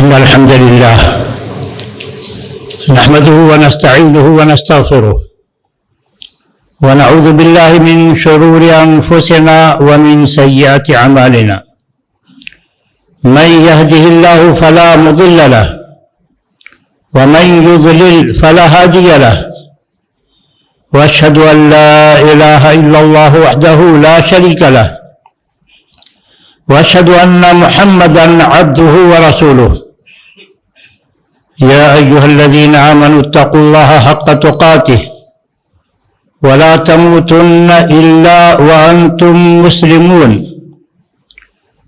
إن الحمد لله نحمده ونستعينه ونستغفره ونعوذ بالله من شرور أنفسنا ومن سيئات أعمالنا. من يهده الله فلا مضل له ومن يضلل فلا هادي له، وأشهد أن لا إله إلا الله وحده لا شريك له، وأشهد أن محمدًا عبده ورسوله. يا أيها الذين آمنوا اتقوا الله حق تقاته ولا تموتن إلا وأنتم مسلمون.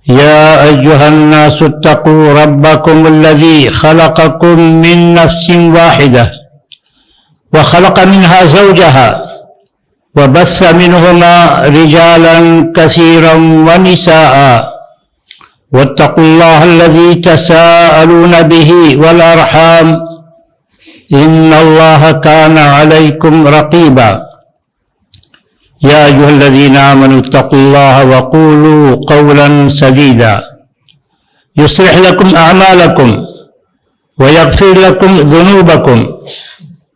يا أيها الناس اتقوا ربكم الذي خلقكم من نفس واحدة وخلق منها زوجها وبث منهما رجالا كثيرا ونساء، واتقوا الله الذي تساءلون به والأرحام إن الله كان عليكم رقيبا. يا أيها الذين آمنوا اتقوا الله وقولوا قولا سديدا يصلح لكم أعمالكم ويغفر لكم ذنوبكم،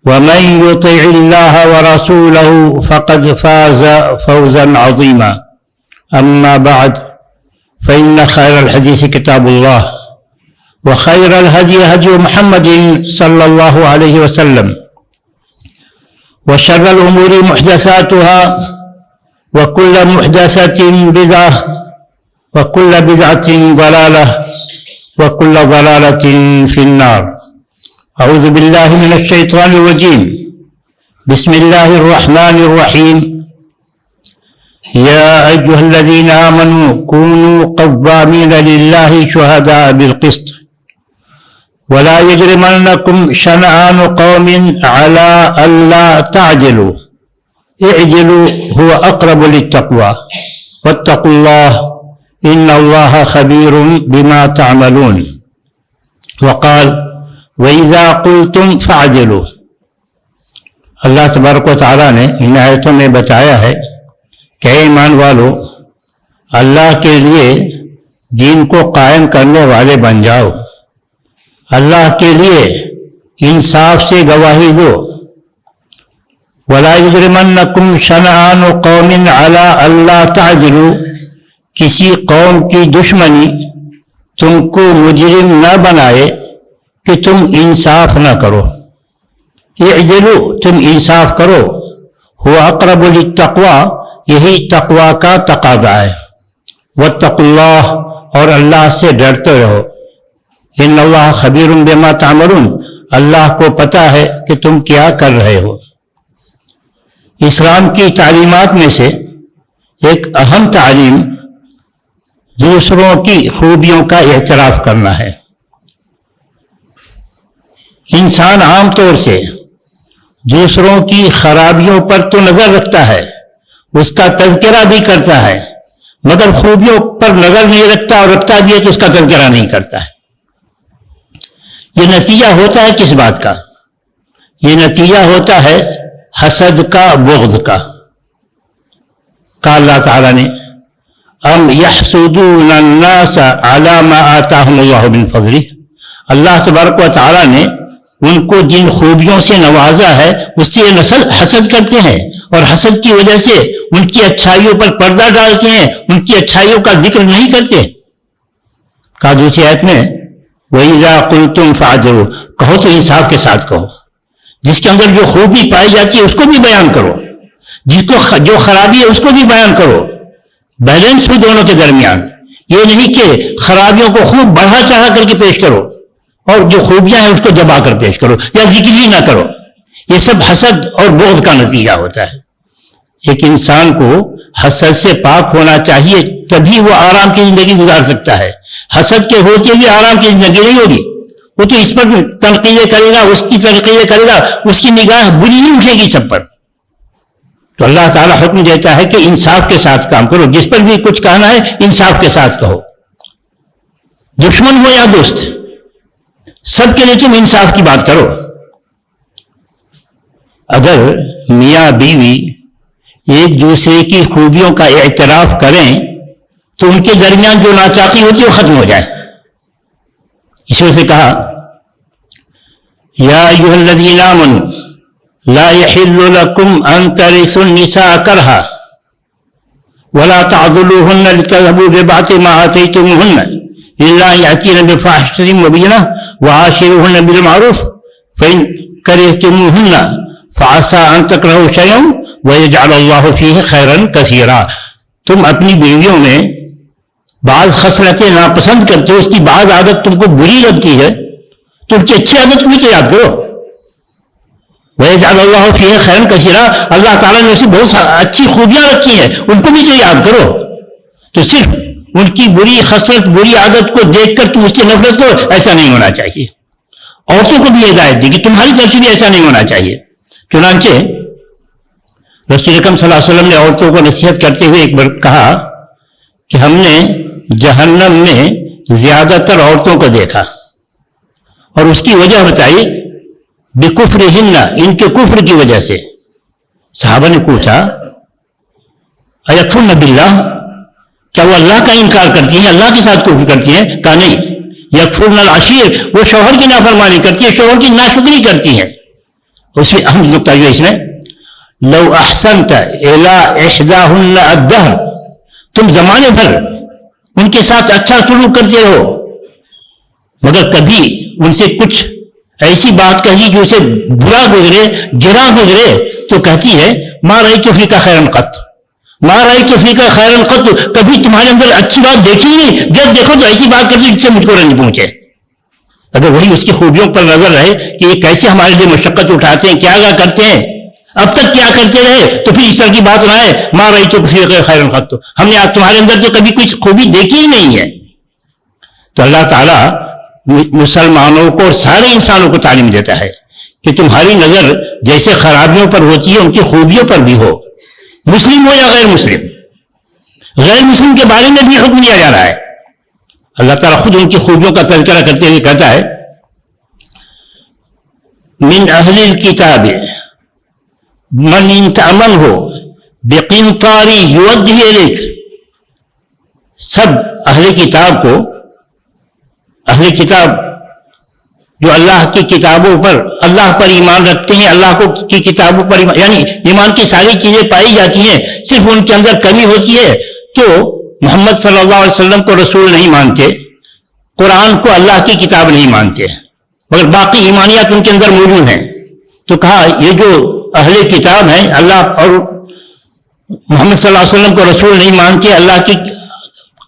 ومن يطع الله ورسوله فقد فاز فوزا عظيما. أما بعد، فإن خير الحديث كتاب الله، وخير الهدي هدي محمد صلى الله عليه وسلم، وشر الأمور محدثاتها، وكل محدثة بدعة، وكل بدعة ضلالة، وكل ضلالة في النار. أعوذ بالله من الشيطان الرجيم. بسم الله الرحمن الرحيم. يا أيها الذين آمنوا كونوا قوامين لله شهداء بالقسط ولا يجرمنكم شنآن قوم على ألا تعدلوا اعدلوا هو أقرب للتقوى واتقوا الله إن الله خبير بما تعملون. وقال وَإِذَا قُلْتُمْ فَعْدِلُوا. اللہ تبارک و تعالیٰ نے ان آیتوں میں بتایا ہے کہ اے ایمان والو، اللہ کے لیے دین کو قائم کرنے والے بن جاؤ، اللہ کے لیے انصاف سے گواہی دو. وَلَا يَجْرِمَنَّكُمْ شَنَآنُ قَوْمٍ عَلَىٰ أَلَّا تَعْدِلُوا. کسی قوم کی دشمنی تم کو مجرم نہ بنائے کہ تم انصاف نہ کرو. اعدلوا، تم انصاف کرو. هو اقرب للتقوی، یہی تقوی کا تقاضا ہے. واتقوا اللہ، اور اللہ سے ڈرتے رہو. ان اللہ خبیر بما تعملون، اللہ کو پتہ ہے کہ تم کیا کر رہے ہو. اسلام کی تعلیمات میں سے ایک اہم تعلیم دوسروں کی خوبیوں کا اعتراف کرنا ہے. انسان عام طور سے دوسروں کی خرابیوں پر تو نظر رکھتا ہے، اس کا تذکرہ بھی کرتا ہے، مگر خوبیوں پر نظر نہیں رکھتا، اور رکھتا بھی ہے تو اس کا تذکرہ نہیں کرتا ہے. یہ نتیجہ ہوتا ہے کس بات کا؟ یہ نتیجہ ہوتا ہے حسد کا، بغض کا. کہا اللہ تعالیٰ نے ام یحسدون الناس علی ما آتاہم اللہ من فضلہ. اللہ تبارک و تعالیٰ نے ان کو جن خوبیوں سے نوازا ہے اس سے نسل حسد کرتے ہیں، اور حسد کی وجہ سے ان کی اچھائیوں پر پردہ ڈالتے ہیں، ان کی اچھائیوں کا ذکر نہیں کرتے. کہا دوسری آیت میں وَإِذَا قُلْتُمْ فَعْدِلُوا، کہو تو انصاف کے ساتھ کہو. جس کے اندر جو خوبی پائی جاتی ہے اس کو بھی بیان کرو، جس کو جو خرابی ہے اس کو بھی بیان کرو. بیلنس ہو دونوں کے درمیان. یہ نہیں کہ خرابیوں کو خوب بڑھا چڑھا کر کے پیش کرو اور جو خوبیاں ہیں اس کو دبا کر پیش کرو یا ذکر ہی نہ کرو. یہ سب حسد اور بغض کا نتیجہ ہوتا ہے. ایک انسان کو حسد سے پاک ہونا چاہیے، تبھی وہ آرام کی زندگی گزار سکتا ہے. حسد کے ہوتے بھی آرام کی زندگی نہیں ہوگی. وہ تو اس پر تنقیدیں کرے گا، اس کی تنقیدیں کرے گا، اس کی نگاہ بری ہی اٹھے گی سب پر. تو اللہ تعالیٰ حکم دیتا ہے کہ انصاف کے ساتھ کام کرو. جس پر بھی کچھ کہنا ہے انصاف کے ساتھ کہو. دشمن ہو یا دوست، سب کے لیے تم انصاف کی بات کرو. اگر میاں بیوی ایک دوسرے کی خوبیوں کا اعتراف کریں تو ان کے درمیان جو ناچاقی ہوتی ہے وہ ختم ہو جائے. اس وجہ سے کہا یا ایھا الذین آمنوا لا یحل لکم ان ترثوا النساء کرہا ولا تعضلوهن لتذهبوا ببعض ما آتيتموهن إلا أن يأتين بفاحشة مبينة وعاشروهن بالمعروف فإن كرهتموهن فعسى أن تكرهوا شيئا ويجعل الله فيه خيرا كثيرا. تم اپنی بیویوں میں بعض خصلتیں ناپسند کرتے ہو، اس کی بعض عادت تم کو بری لگتی ہے، تو ان کی اچھی عادت کو بھی تو یاد کرو. وَيَجْعَلَ اللَّهُ فِيهِ خَيْرًا كَثِيرًا، اللہ تعالیٰ نے اسے بہت اچھی خوبیاں رکھی ہیں، ان کو بھی تو یاد کرو. تو صرف ان کی بری خصلت بری عادت کو دیکھ کر تم اس سے نفرت کرو، ایسا نہیں ہونا چاہیے. عورتوں کو بھی ہدایت دی کہ تمہاری طرف سے بھی ایسا نہیں ہونا چاہیے. چنانچہ رسول اکرم صلی اللہ علیہ وسلم نے عورتوں کو نصیحت کرتے ہوئے ایک بار کہا کہ ہم نے جہنم میں زیادہ تر عورتوں کو دیکھا، اور اس کی وجہ بتائی بکفرہن، ان کے کفر کی وجہ سے. صحابہ نے پوچھا ایکفرن باللہ، کیا وہ اللہ کا انکار کرتی ہیں، اللہ کے ساتھ کفر کرتی ہیں؟ کہا نہیں. یکفرن العشیر، وہ شوہر کی نافرمانی کرتی ہے، شوہر کی ناشکری کرتی ہیں. اس میں اہم نقطہ جو اس میں لو احسنت الی احداہن الدہر، تم زمانے بھر ان کے ساتھ اچھا سلوک کرتے رہو، مگر کبھی ان سے کچھ ایسی بات کہی جو اسے برا گزرے گرا گزرے، تو کہتی ہے ما رأیت فیک خیرا قط، ما رأیت فیک خیرا قط، کبھی تمہارے اندر اچھی بات دیکھی نہیں، جب دیکھو تو ایسی بات کرتی جس سے مجھ کو رنج پہنچے. اگر وہی اس کی خوبیوں پر نظر رہے کہ یہ کیسے ہمارے لیے مشقت اٹھاتے ہیں، کیا کرتے ہیں، اب تک کیا کرتے رہے، تو پھر اس طرح کی بات نہ ہے ما رأیت فیک خیرا قط، ہم نے تمہارے اندر تو کبھی کوئی خوبی دیکھی ہی نہیں ہے. تو اللہ تعالیٰ مسلمانوں کو اور سارے انسانوں کو تعلیم دیتا ہے کہ تمہاری نظر جیسے خرابیوں پر ہوتی ہے ان کی خوبیوں پر بھی ہو، مسلم ہو یا غیر مسلم. غیر مسلم کے بارے میں بھی حکم دیا جا رہا ہے. اللہ تعالیٰ خود ان کی خوبیوں کا تذکرہ کرتے ہوئے کہتا ہے من اہل الکتاب من ان تأمنہ بقنطار یؤدہ الیک، سب اہل کتاب کو، اہل کتاب جو اللہ کی کتابوں پر، اللہ پر ایمان رکھتے ہیں، اللہ کی کتابوں پر ایمان، یعنی ایمان کی ساری چیزیں پائی جاتی ہیں، صرف ان کے اندر کمی ہوتی ہے تو محمد صلی اللہ علیہ وسلم کو رسول نہیں مانتے، قرآن کو اللہ کی کتاب نہیں مانتے، مگر باقی ایمانیات ان کے اندر موجود ہیں. تو کہا یہ جو اہل کتاب ہیں، اللہ اور محمد صلی اللہ علیہ وسلم کو رسول نہیں مانتے، اللہ کی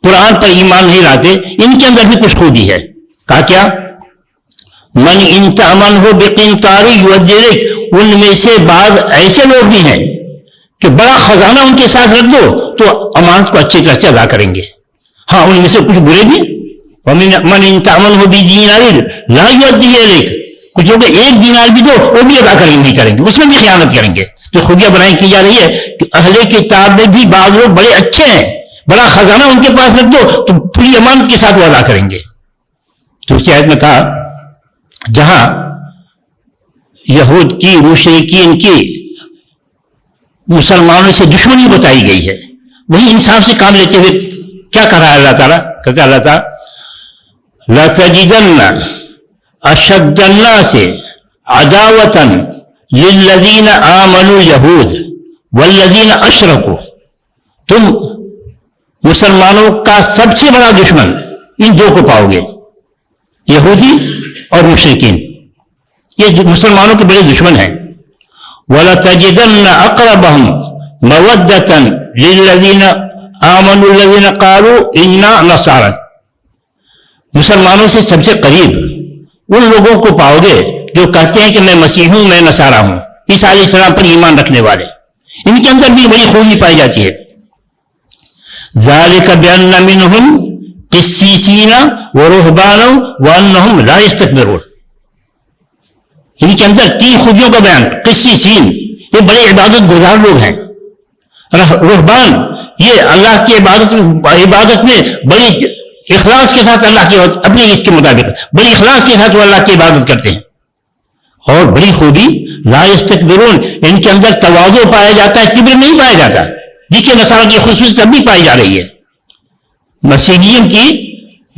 قرآن پر ایمان نہیں لاتے، ان کے اندر بھی کچھ خوبی ہے. کہا کیا؟ من ان تأمنہ بقنطار یؤدہ الیک، ان میں سے بعض ایسے لوگ بھی ہیں کہ بڑا خزانہ ان کے ساتھ رکھ دو تو امانت کو اچھی طرح سے ادا کریں گے. ہاں ان میں سے کچھ برے بھی، من ان تأمنہ بدینار لا یؤدہ الیک، کچھ لوگ ایک دینار بھی دو وہ بھی ادا نہیں کریں گے، اس میں بھی خیانت کریں گے. تو خوبیاں بیان کی جا رہی ہے کہ اہل کتاب میں بھی بعض لوگ بڑے اچھے ہیں، بڑا خزانہ ان کے پاس رکھ دو تو پوری امانت کے ساتھ وہ ادا کریں گے. تو اس آیت میں کہا جہاں یہود کی، مشرکین کی، مسلمانوں سے دشمنی بتائی گئی ہے، وہی انصاف سے کام لیتے ہوئے کیا کہہ رہا ہے اللہ تعالیٰ؟ کہتا ہے اللہ تعالیٰ لَتَجِدَنَّ أَشَدَّ النَّاسِ عَدَاوَةً لِلَّذِينَ آمَنُوا الْيَهُودَ وَالَّذِينَ أَشْرَكُوا، تم مسلمانوں کا سب سے بڑا دشمن ان دو کو پاؤ گے، یہودی اور مشرکین، یہ مسلمانوں کے بڑے دشمن ہیں. وَلَتَجِدَنَّ أَقْرَبَهُمْ مَوَدَّةً لِلَّذِينَ آمَنُوا الَّذِينَ قَالُوا إِنَّا نَصَارَى، مسلمانوں سے سب سے قریب ان لوگوں کو پاؤ گے جو کہتے ہیں کہ میں مسیح ہوں، میں نصارہ ہوں، عیسیٰ علیہ السلام پر ایمان رکھنے والے، ان کے اندر بھی بڑی خوبی پائی جاتی ہے. ذَلِكَ بِأَنَّ مِنْهُمْ قسیسین ورہبانا وانہم لا یستکبرون، ان کے اندر تین خوبیوں کا بیان. قسیسین یہ بڑے عبادت گزار لوگ ہیں، رہبان یہ اللہ کی عبادت میں بڑی اخلاص کے ساتھ اللہ کی اپنی اس کے مطابق بڑی اخلاص کے ساتھ وہ اللہ کی عبادت کرتے ہیں. اور بڑی خوبی لا یستکبرون، ان کے اندر تواضع پایا جاتا ہے، کبر نہیں پایا جاتا، جس کے نصارہ کی خصوصیت اب بھی پائی جا رہی ہے. مسیحیین کی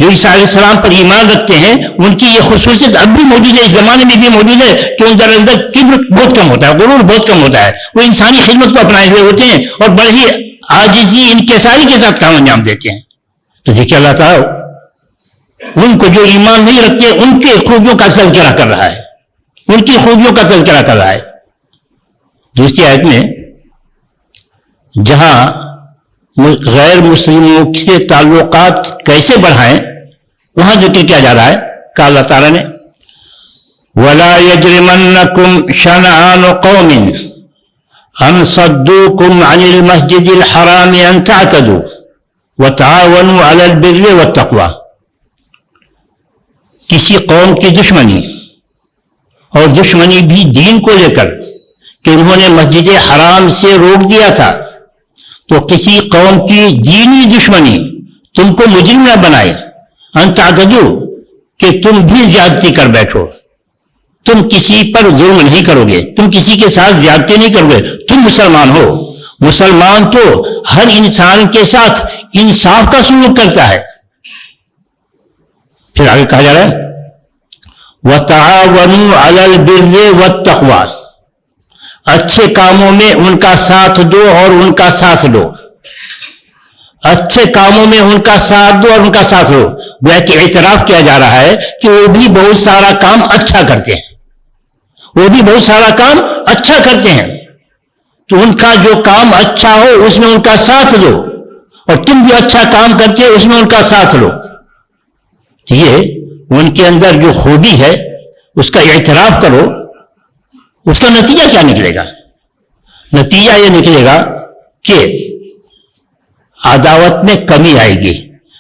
جو عیسیٰ علیہ السلام پر ایمان رکھتے ہیں ان کی یہ خصوصیت اب بھی موجود ہے، اس زمانے میں بھی موجود ہے کہ ان کے اندر کبر بہت کم ہوتا ہے، غرور بہت کم ہوتا ہے، وہ انسانی خدمت کو اپنائے ہوئے ہوتے ہیں اور بڑے ہی عاجزی انکساری کے ساتھ کام انجام دیتے ہیں. تو دیکھیے اللہ تعالیٰ ان کو جو ایمان نہیں رکھتے ان کی خوبیوں کا تذکرہ کر رہا ہے، ان کی خوبیوں کا تذکرہ کر رہا ہے. دوسری آیت میں جہاں غیر مسلموں سے تعلقات کیسے بڑھائیں وہاں ذکر کیا جا رہا ہے کہ اللہ تعالیٰ نے وَلَا يَجْرِمَنَّكُمْ شَنَآنُ قَوْمٍ أَن صَدُّوكُمْ عَنِ الْمَسْجِدِ الْحَرَامِ أَن تَعْتَدُوا وَتَعَاوَنُوا عَلَى الْبِرِّ وَالتَّقْوَى. کسی قوم کی دشمنی اور دشمنی بھی دین کو لے کر کہ انہوں نے مسجد حرام سے روک دیا تھا، تو کسی قوم کی دینی دشمنی تم کو مجرم نہ بنائے. ان تعتدوا کہ تم بھی زیادتی کر بیٹھو، تم کسی پر ظلم نہیں کرو گے، تم کسی کے ساتھ زیادتی نہیں کرو گے. تم مسلمان ہو، مسلمان تو ہر انسان کے ساتھ انصاف کا سلوک کرتا ہے. پھر آگے کہا جا رہا ہے وَتَعَاوَنُوا عَلَى الْبِرِّ وَالتَّقْوَى، اچھے کاموں میں ان کا ساتھ دو اور ان کا ساتھ دو. اچھے کاموں میں ان کا ساتھ دو اور ان کا ساتھ دو. وہ کہ اعتراف کیا جا رہا ہے کہ وہ بھی بہت سارا کام اچھا کرتے ہیں، وہ بھی بہت سارا کام اچھا کرتے ہیں، تو ان کا جو کام اچھا ہو اس میں ان کا ساتھ دو، اور تم جو اچھا کام کرتے ہو اس میں ان کا ساتھ لو. یہ ان کے اندر جو خوبی ہے اس کا اعتراف کرو. اس کا نتیجہ کیا نکلے گا؟ نتیجہ یہ نکلے گا کہ عداوت میں کمی آئے گی،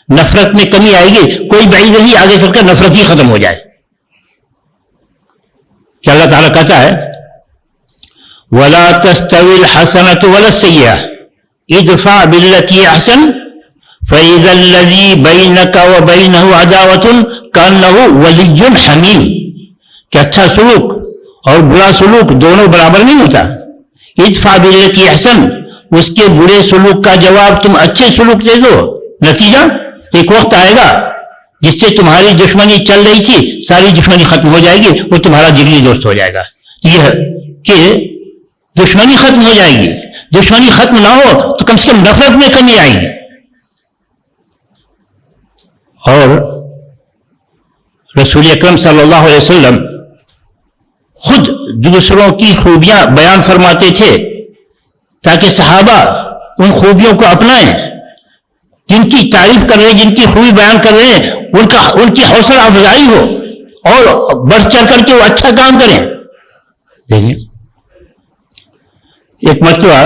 نفرت میں کمی آئے گی. کوئی بعید نہیں آگے چل کر نفرت ہی ختم ہو جائے. کہ اللہ تعالیٰ کہتا ہے وَلَا تَسْتَوِي الْحَسَنَةُ وَلَا السَّيِّئَةُ اِدْفَعْ بِالَّتِي أَحْسَنُ فَإِذَا الَّذِي بَيْنَكَ وَبَيْنَهُ عَدَاوَةٌ كَأَنَّهُ وَلِيٌّ حَمِيمٌ. کہ اچھا سلوک اور برا سلوک دونوں برابر نہیں ہوتا. ادفع باللتی احسن، اس کے برے سلوک کا جواب تم اچھے سلوک دے دو. نتیجہ ایک وقت آئے گا جس سے تمہاری دشمنی چل رہی تھی ساری دشمنی ختم ہو جائے گی اور تمہارا جگری دوست ہو جائے گا. یہ کہ دشمنی ختم ہو جائے گی. دشمنی ختم نہ ہو تو کم سے کم نفرت میں کمی آئے گی. اور رسول اکرم صلی اللہ علیہ وسلم خود دوسروں کی خوبیاں بیان فرماتے تھے تاکہ صحابہ ان خوبیوں کو اپنائیں. جن کی تعریف کر رہے ہیں، جن کی خوبی بیان کر رہے ہیں، ان کی حوصلہ افزائی ہو اور بڑھ چڑھ کر کے وہ اچھا کام کریں. دیکھیں ایک مرتبہ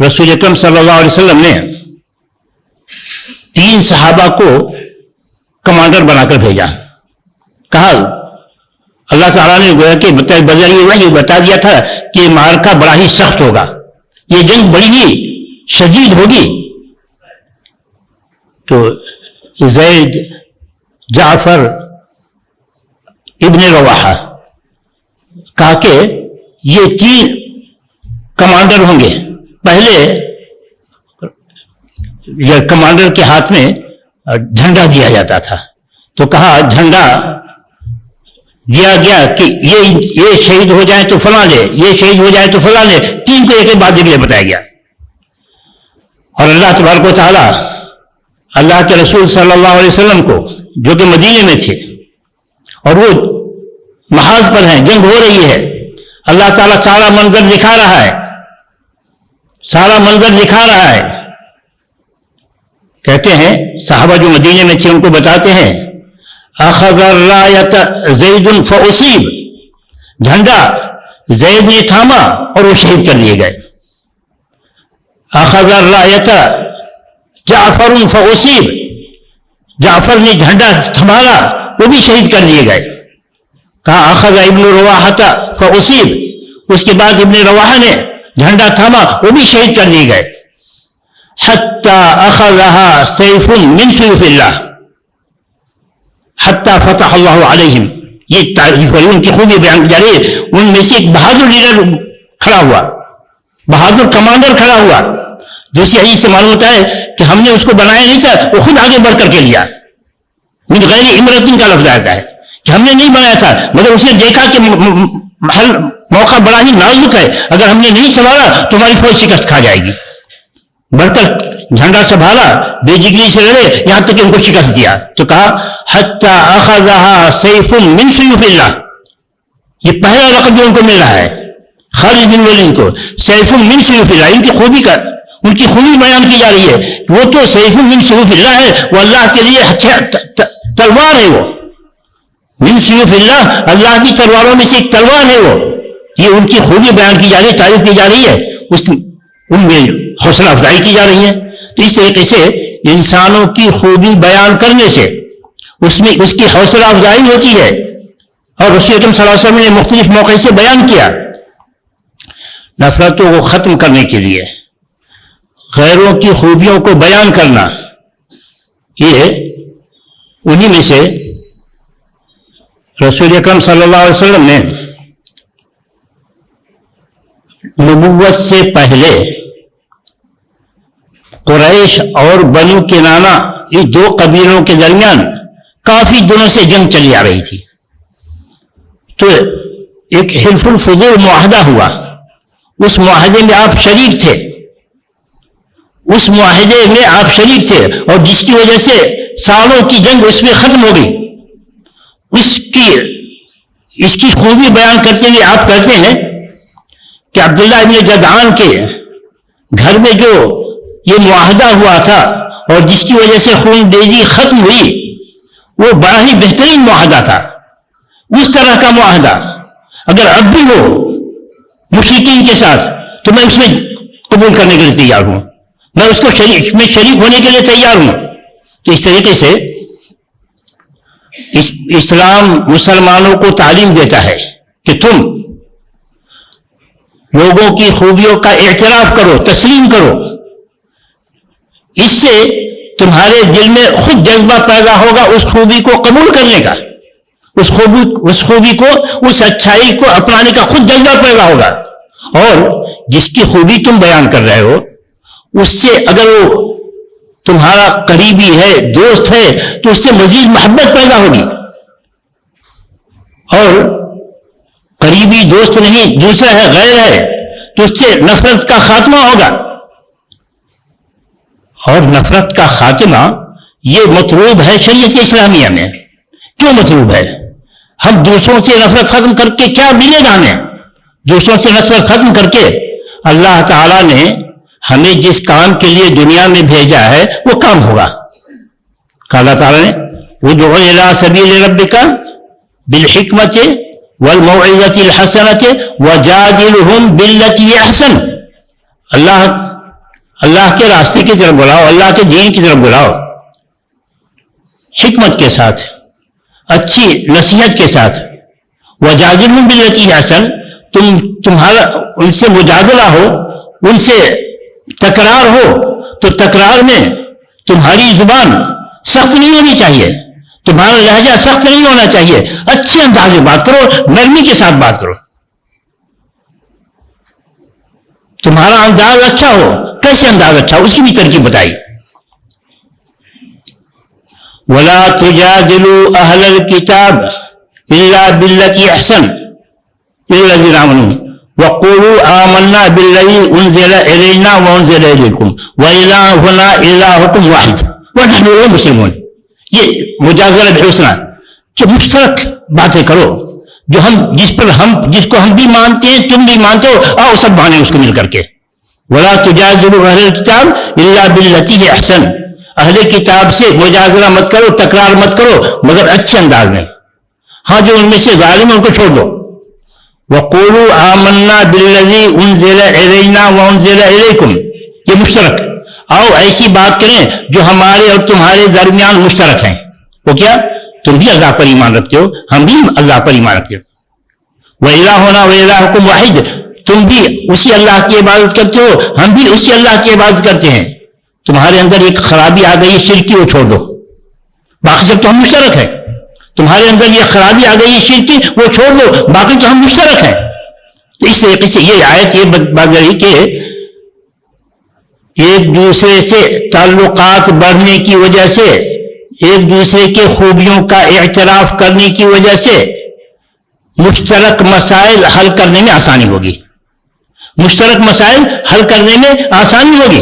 رسول اکرم صلی اللہ علیہ وسلم نے 3 صحابہ کو کمانڈر بنا کر بھیجا. کہا اللہ تعالیٰ نے گویا کہ بدریہ یہ بتا دیا تھا کہ یہ معرکہ بڑا ہی سخت ہوگا، یہ جنگ بڑی ہی شدید ہوگی. تو زید، جعفر ابن رواحہ کہا کہ یہ 3 کمانڈر ہوں گے. پہلے یہ کمانڈر کے ہاتھ میں جھنڈا دیا جاتا تھا، تو کہا جھنڈا دیا گیا کہ یہ شہید ہو جائے تو فلاں لے، یہ شہید ہو جائے تو فلاں لے. 3 کو ایک بعد کے لیے بتایا گیا. اور اللہ تبارک و تعالیٰ اللہ کے رسول صلی اللہ علیہ وسلم کو جو کہ مدینے میں تھے اور وہ محاذ پر ہیں، جنگ ہو رہی ہے، اللہ تعالیٰ سارا منظر دکھا رہا ہے، سارا منظر دکھا رہا ہے. کہتے ہیں صحابہ جو مدینے میں تھے ان کو بتاتے ہیں اخذ الرایۃ زید فاصیب، جھنڈا زید نے تھاما اور وہ شہید کر لیے گئے. اخذ الرایۃ جعفر فاصیب، جعفر نے جھنڈا تھمایا وہ بھی شہید کر لیے گئے. کہا اخذ ابن رواحۃ فاصیب، اس کے بعد ابن رواحہ نے جھنڈا تھاما وہ بھی شہید کر لیے گئے. حتی اخذها سیف من سیوف اللہ حتی فتح اللہ علیہم. یہ تعریف ہے، ان کی خوبی بیان کی جا رہی ہے. ان میں سے ایک بہادر لیڈر کھڑا ہوا، بہادر کمانڈر کھڑا ہوا. دوسری حدیث سے معلوم ہوتا ہے کہ ہم نے اس کو بنایا نہیں تھا، وہ خود آگے بڑھ کر کے لیا. من غیر امرتن کا لفظ آتا ہے کہ ہم نے نہیں بنایا تھا، مگر اس نے دیکھا کہ محل موقع بڑا ہی نازک ہے، اگر ہم نے نہیں سنبھالا تو ہماری فوج شکست کھا جائے گی. بڑھ کر جھنڈا سنبھالا، بے جگری سے لڑے، یہاں تک کہ ان کو شکست دیا. تو کہا حتی اخذها سیف من سیوف اللہ، یہ پہلا لقب جو ان کو مل رہا ہے خالد بن ولید کو، سیف من سیوف اللہ. ان کی خوبی کا، ان کی خوبی بیان کی جا رہی ہے کہ وہ تو سیف من سیوف اللہ ہے، وہ اللہ کے لیے تلوار ہے. وہ من سیوف اللہ، اللہ کی تلواروں میں سے ایک تلوار ہے وہ. یہ ان کی خوبی بیان کی جا رہی ہے، تعریف کی جا رہی ہے، ان میں حوصلہ افزائی کی جا رہی ہے. تو اس طریقے سے انسانوں کی خوبی بیان کرنے سے اس میں اس کی حوصلہ افزائی ہوتی ہے. اور رسول اکرم صلی اللہ علیہ وسلم نے مختلف موقع سے بیان کیا. نفرتوں کو ختم کرنے کے لیے غیروں کی خوبیوں کو بیان کرنا، یہ انہی میں سے رسول اکرم صلی اللہ علیہ وسلم نے نبوت سے پہلے قریش اور بنو کنانہ، یہ دو قبیلوں کے درمیان کافی دنوں سے جنگ چلی آ رہی تھی. تو ایک حلف الفضول معاہدہ ہوا، اس معاہدے میں آپ شریک تھے، اس معاہدے میں آپ شریک تھے، اور جس کی وجہ سے سالوں کی جنگ اس میں ختم ہو گئی. اس کی خوبی بیان کرتے ہوئے آپ کہتے ہیں کہ عبداللہ ابن جدعان کے گھر میں جو یہ معاہدہ ہوا تھا اور جس کی وجہ سے خون ریزی ختم ہوئی، وہ بڑا ہی بہترین معاہدہ تھا. اس طرح کا معاہدہ اگر اب بھی ہو مشرکین کے ساتھ تو میں اس میں قبول کرنے کے لیے تیار ہوں، میں اس کو شریک ہونے کے لیے تیار ہوں. تو اس طریقے سے اسلام مسلمانوں کو تعلیم دیتا ہے کہ تم لوگوں کی خوبیوں کا اعتراف کرو، تسلیم کرو. اس سے تمہارے دل میں خود جذبہ پیدا ہوگا اس خوبی کو قبول کرنے کا، اس خوبی کو، اس اچھائی کو اپنانے کا خود جذبہ پیدا ہوگا. اور جس کی خوبی تم بیان کر رہے ہو اس سے اگر وہ تمہارا قریبی ہے، دوست ہے، تو اس سے مزید محبت پیدا ہوگی. اور قریبی دوست نہیں، دوسرا ہے، غیر ہے، تو اس سے نفرت کا خاتمہ ہوگا. اور نفرت کا خاتمہ یہ مطلوب ہے شریعت اسلامیہ میں. کیوں مطلوب ہے؟ ہم دوسروں سے نفرت ختم کر کے کیا ملے گا ہمیں؟ دوسروں سے نفرت ختم کر کے اللہ تعالیٰ نے ہمیں جس کام کے لیے دنیا میں بھیجا ہے وہ کام ہوگا. اللہ تعالیٰ نے ادع الی سبیل ربک بالحکمت والموعظۃ الحسنۃ وجادلہم باللتی ہی احسن. اللہ کے راستے کی طرف بلاؤ، اللہ کے دین کی طرف بلاؤ، حکمت کے ساتھ، اچھی نصیحت کے ساتھ. وجادلہم باللتی ہی احسن، تمہارا ان سے مجادلہ ہو، ان سے تکرار ہو، تو تکرار میں تمہاری زبان سخت نہیں ہونی چاہیے، تمہارا لہجہ سخت نہیں ہونا چاہیے، اچھے انداز میں بات کرو، نرمی کے ساتھ بات کرو. تمہارا انداز اچھا ہو. کیسے انداز اچھا ہو؟ اس کی بھی ترکیب بتائی. وَلَا تُجَادِلُوا أَهْلَ الْكِتَابِ إِلَّا بِالَّتِي أَحْسَنَ إِلَّا الَّذِينَ آمَنُوا وَقُولُوا آمَنَّا بِالَّذِي أُنزِلَ إِلَيْنَا وَأُنزِلَ إِلَيْكُمْ وَإِلَٰهُنَا إِلَٰهُكُمْ وَاحِدٌ وَنَحْنُ لَهُ مُسْلِمُونَ. یہ مجادلہ بالحسنى کہ مشترک باتیں کرو، جس کو ہم بھی مانتے ہیں، تم بھی مانتے ہو، آؤ سب مانیں اس کو مل کر کے. وَلَا تُجَادِلُوا أَهْلَ الْكِتَابِ إِلَّا بِالَّتِي هِيَ أَحْسَنُ. اہل کتاب سے مجادلہ مت کرو، تکرار مت کرو، مگر اچھے انداز میں. ہاں جو ان میں سے ظالم ان کو چھوڑ دو. وَقُولُوا آمَنَّا بِالَّذِي أُنزِلَ إِلَيْنَا وَأُنزِلَ إِلَيْكُمْ. یہ مشترک. آؤ ایسی بات کریں جو ہمارے اور تمہارے درمیان مشترک ہیں. وہ کیا؟ تم بھی اللہ پر ایمان رکھتے ہو، ہم بھی اللہ پر ایمان رکھتے ہو. وَإِلَٰهُنَا وَإِلَٰهُكُمْ وَاحِدٌ. تم بھی اسی اللہ کی عبادت کرتے ہو، ہم بھی اسی اللہ کی عبادت کرتے ہیں. تمہارے اندر ایک خرابی آ گئی شرک کی، وہ چھوڑ دو، باقی سب تو ہم مشترک ہیں. تمہارے اندر یہ خرابی آ گئی شرک کی، وہ چھوڑ دو، باقی تو ہم مشترک ہیں. تو اس طریقے سے یہ آیت یہ بات رہی کہ ایک دوسرے سے تعلقات بڑھنے کی وجہ سے ایک دوسرے کے خوبیوں کا اعتراف کرنے کی وجہ سے مشترک مسائل حل کرنے میں آسانی ہوگی. مشترک مسائل حل کرنے میں آسانی ہوگی.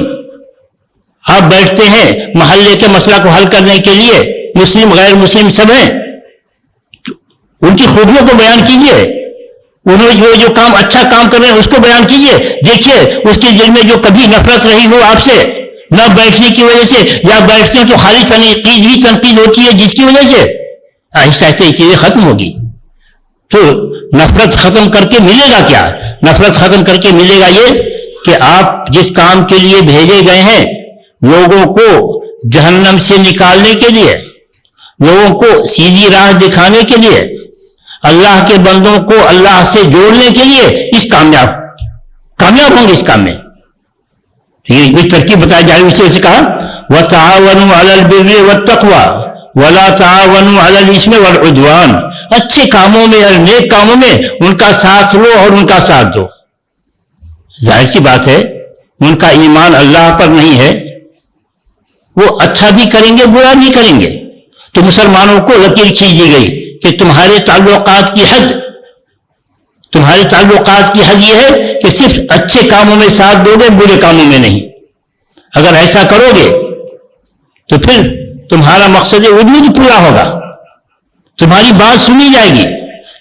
آپ بیٹھتے ہیں محلے کے مسئلہ کو حل کرنے کے لیے, مسلم غیر مسلم سب ہیں, ان کی خوبیوں کو بیان کیجئے, انہوں جو کام اچھا کام کر رہے ہیں اس کو بیان کیجئے. دیکھیے اس کے دل میں جو کبھی نفرت رہی ہو آپ سے نہ بیٹھنے کی وجہ سے, یا بیٹھتے ہیں تو خالی تنقید ہوتی ہے جس کی وجہ سے, آہستہ آہستہ یہ چیزیں ختم ہوگی. تو نفرت ختم کر کے ملے گا کیا؟ نفرت ختم کر کے ملے گا یہ کہ آپ جس کام کے لیے بھیجے گئے ہیں, لوگوں کو جہنم سے نکالنے کے لیے, لوگوں کو سیدھی راہ دکھانے کے لیے, اللہ کے بندوں کو اللہ سے جوڑنے کے لیے, اس کامیاب ہوں گے اس کام میں. یہ ترکیب بتائی جائے. اس سے کہا وَتَعَاوَنُوا عَلَى الْبِرِّ وَالتَّقْوَى وَلَا تَعَاوَنُوا عَلَى الْإِثْمِ وَالْعُدْوَانِ. اچھے کاموں میں اور نیک کاموں میں ان کا ساتھ لو اور ان کا ساتھ دو. ظاہر سی بات ہے ان کا ایمان اللہ پر نہیں ہے, وہ اچھا بھی کریں گے برا بھی کریں گے. تو مسلمانوں کو لکیر کھینچی گئی کہ تمہارے تعلقات کی حد یہ ہے کہ صرف اچھے کاموں میں ساتھ دو گے, برے کاموں میں نہیں. اگر ایسا کرو گے تو پھر تمہارا مقصد وجود پورا ہوگا, تمہاری بات سنی جائے گی,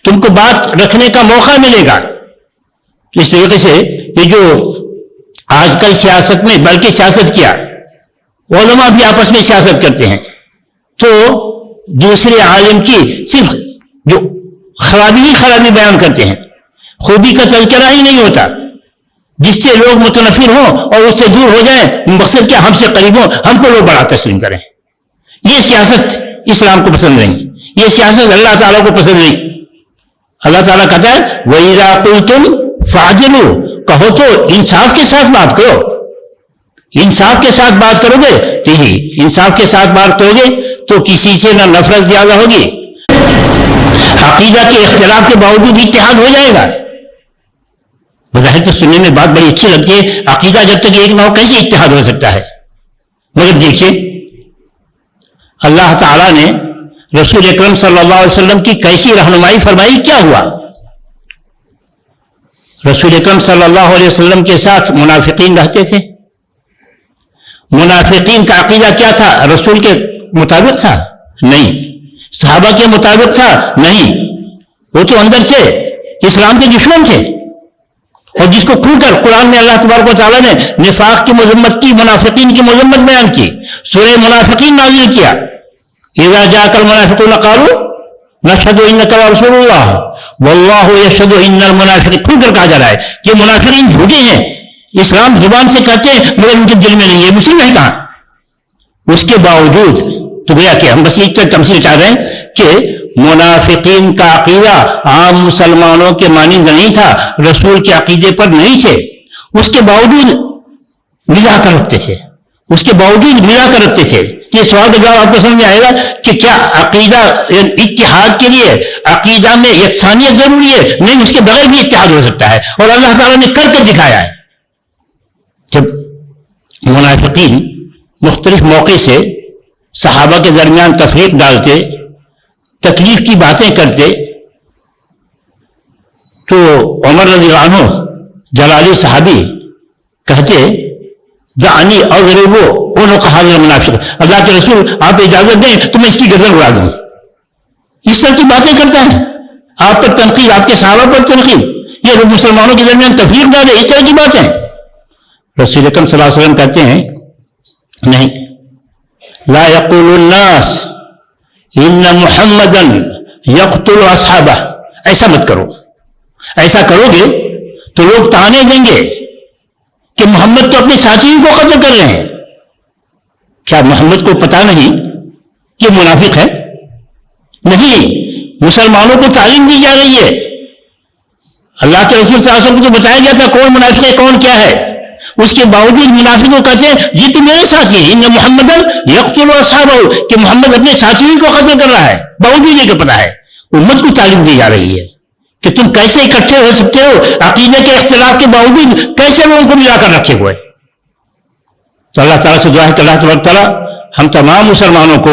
تم کو بات رکھنے کا موقع ملے گا. اس طریقے سے یہ جو آج کل سیاست میں, بلکہ سیاست کیا علماء بھی آپس میں سیاست کرتے ہیں, تو دوسرے عالم کی صرف جو خرابی بیان کرتے ہیں, خوبی کا تذکرہ ہی نہیں ہوتا, جس سے لوگ متنفر ہوں اور اس سے دور ہو جائیں. مقصد کیا؟ ہم سے قریب ہوں, ہم کو لوگ بڑا تسلیم کریں. یہ سیاست اسلام کو پسند نہیں, یہ سیاست اللہ تعالیٰ کو پسند نہیں. اللہ تعالیٰ کہتا ہے وَإِذَا قُلْتُمْ فَاعْدِلُوا, کہو تو انصاف کے ساتھ بات کرو. انصاف کے ساتھ بات کرو گے تو انصاف کے ساتھ بات کرو گے تو کسی سے نہ نفرت زیادہ ہوگی, عقیدہ کے اختلاف کے باوجود اتحاد ہو جائے گا. بظاہر تو سننے میں بات بڑی اچھی لگتی ہے, عقیدہ جب تک ایک نہ ہو کیسے اتحاد ہو سکتا ہے. مگر دیکھیے اللہ تعالیٰ نے رسول اکرم صلی اللہ علیہ وسلم کی کیسی رہنمائی فرمائی. کیا ہوا؟ رسول اکرم صلی اللہ علیہ وسلم کے ساتھ منافقین رہتے تھے. منافقین کا عقیدہ کیا تھا؟ رسول کے مطابق تھا؟ نہیں. صحابہ کے مطابق تھا؟ نہیں. وہ تو اندر سے اسلام کے دشمن تھے, اور جس کو کھل کر قرآن میں اللہ تبارک و تعالیٰ نے نفاق کی مذمت کی, منافقین کی مذمت بیان کی, سورہ منافقین نازل کیا. اذا جاءك المنافقون قالوا نشهد انك رسول الله والله يشهد ان المنافقين. کھل کر کہا جا رہا ہے کہ منافقین جھوٹے ہیں, اسلام زبان سے کہتے ہیں مگر ان کے دل میں نہیں ہے, مسلم ہے کہاں. اس کے باوجود تو گویا کہ ہم بس ایک تمثیل چاہ رہے ہیں کہ منافقین کا عقیدہ عام مسلمانوں کے مانند نہیں تھا, رسول کے عقیدے پر نہیں تھے. اس کے باوجود ملا کر رکھتے تھے, یہ سوال کا جواب آپ کو سمجھ میں آئے گا کہ کیا عقیدہ اتحاد کے لیے عقیدہ میں یکسانیت ضروری ہے؟ نہیں, اس کے بغیر بھی اتحاد ہو سکتا ہے, اور اللہ تعالیٰ نے کر کے دکھایا ہے. جب منافقین مختلف موقع سے صحابہ کے درمیان تفریق ڈالتے, تکلیف کی باتیں کرتے, تو عمر رضی اللہ عنہ جلالی صحابی کہتے دعنی اضرب عنق هذا المنافق, اللہ کے رسول آپ اجازت دیں تو میں اس کی گردن اڑا دوں. اس طرح کی باتیں کرتا ہے, آپ پر تنقید, آپ کے صحابہ پر تنقید, یہ مسلمانوں کے درمیان تفریق ڈالے, اس طرح کی باتیں. رسول اکرم صلی اللہ علیہ وسلم کہتے ہیں نہیں, لا يقول الناس ان محمدا يقتل اصحابہ, ایسا مت کرو. ایسا کرو گے تو لوگ تانے دیں گے کہ محمد تو اپنے ساتھیوں کو قتل کر رہے ہیں. کیا محمد کو پتا نہیں کہ منافق ہے؟ نہیں, مسلمانوں کو تعلیم دی جا رہی ہے. اللہ کے رسول صلی اللہ علیہ وسلم کو تو بتایا گیا تھا کون منافق ہے کون کیا ہے. اس کے باوجود منافقوں کہتے ہیں یہ تو میرے ساتھی ہیں, ان محمد یقتل اصحابہ, کہ محمد اپنے ساتھیوں کو قتل کر رہا ہے. باوجود یہ کہ پتا ہے, امت کو تعلیم دی جا رہی ہے کہ تم کیسے اکٹھے ہو سکتے ہو, عقیدے کے اختلاف کے باوجود کیسے لوگوں کو ملا کر رکھے ہوئے. تو اللہ تعالیٰ سے دعا ہے کہ اللہ تبارک تعالیٰ ہم تمام مسلمانوں کو